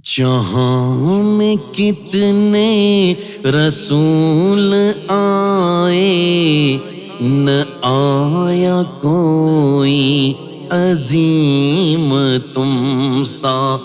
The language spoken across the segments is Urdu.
جہاں میں کتنے رسول آئے، نہ آیا کوئی عظیم تم سا،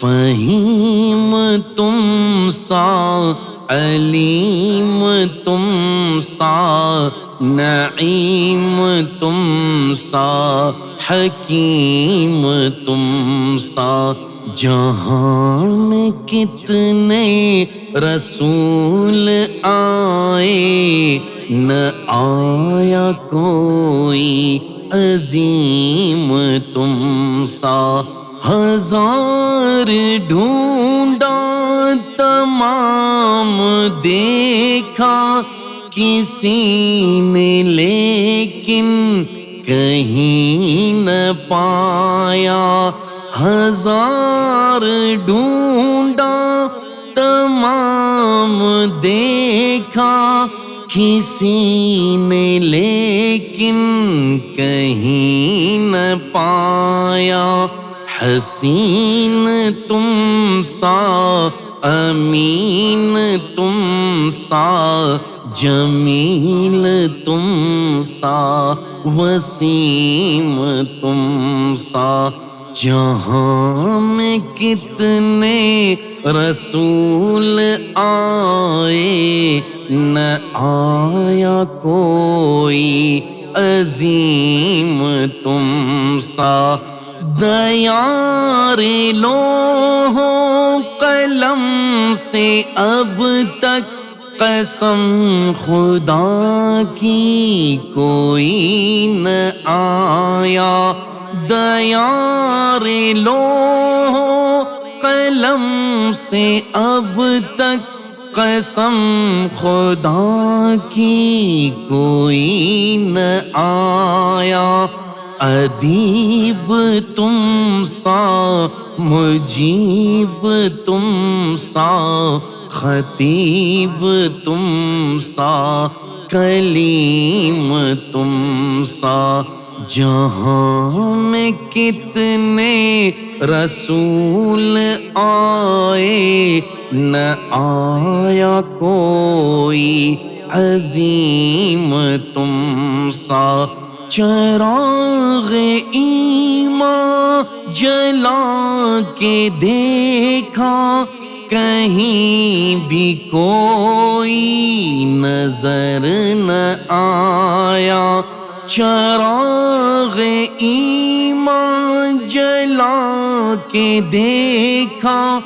فہیم تم سا، علیم تم سا، نعیم تم سا، حکیم تم سا۔ جہاں میں کتنے رسول آئے، نہ آیا کوئی عظیم تم سا۔ ہزار ڈھونڈا تمام دیکھا، کسی نے لیکن کہیں نہ پایا۔ ہزار ڈھونڈا تمام دیکھا، کسی نے لیکن کہیں نہ پایا۔ حسین تم سا، امین تم سا، جمیل تم سا، وسیم تم سا۔ جہاں میں کتنے رسول آئے، نہ آیا کوئی عظیم تم سا۔ دیار لوح و قلم سے اب تک قسم خدا کی کوئی نہ آیا۔ دیار لوح و قلم سے اب تک قسم خدا کی کوئی نہ آیا۔ ادیب تم سا، مجیب تم سا، خطیب تم سا، کلیم تم سا۔ جہاں میں کتنے رسول آئے، نہ آیا کوئی عظیم تم سا۔ چراغ ایمان جلا کے دیکھا، کہیں بھی کوئی نظر نہ آیا۔ چراغ ایمان جلا کے دیکھا،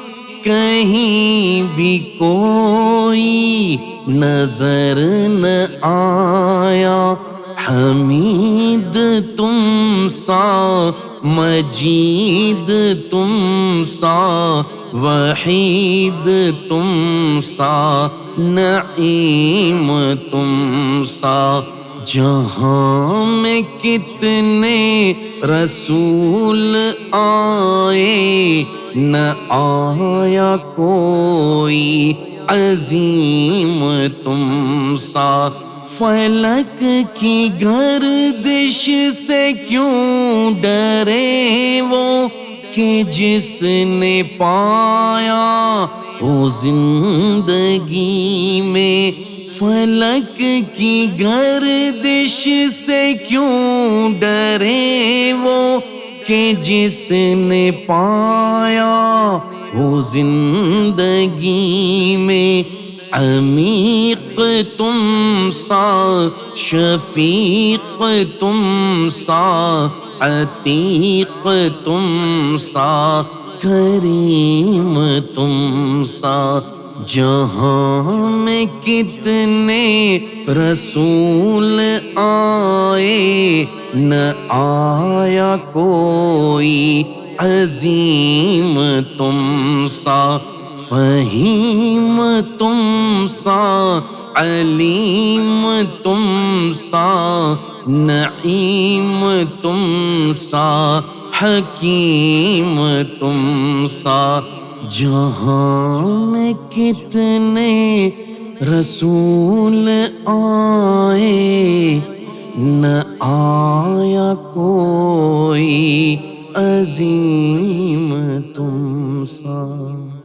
کہیں بھی کوئی نظر نہ آیا۔ حمید تم سا، مجید تم سا، وحید تم سا، نعیم تم سا۔ جہاں میں کتنے رسول آئے، نہ آیا کوئی عظیم تم سا۔ فلک کی گردش سے کیوں ڈرے وہ، کہ جس نے پایا وہ زندگی میں۔ فلک کی گردش سے کیوں ڈرے وہ، کہ جس نے پایا وہ زندگی میں۔ عمیق تم سا، شفیق تم سا، عتیق تم سا، کریم تم سا۔ جہاں میں کتنے رسول آئے، نہ آیا کوئی عظیم تم سا۔ فہیم تم سا، علیم تم سا، نعیم تم سا، حکیم تم سا۔ جہاں میں کتنے رسول آئے، نہ آیا کوئی عظیم تم سا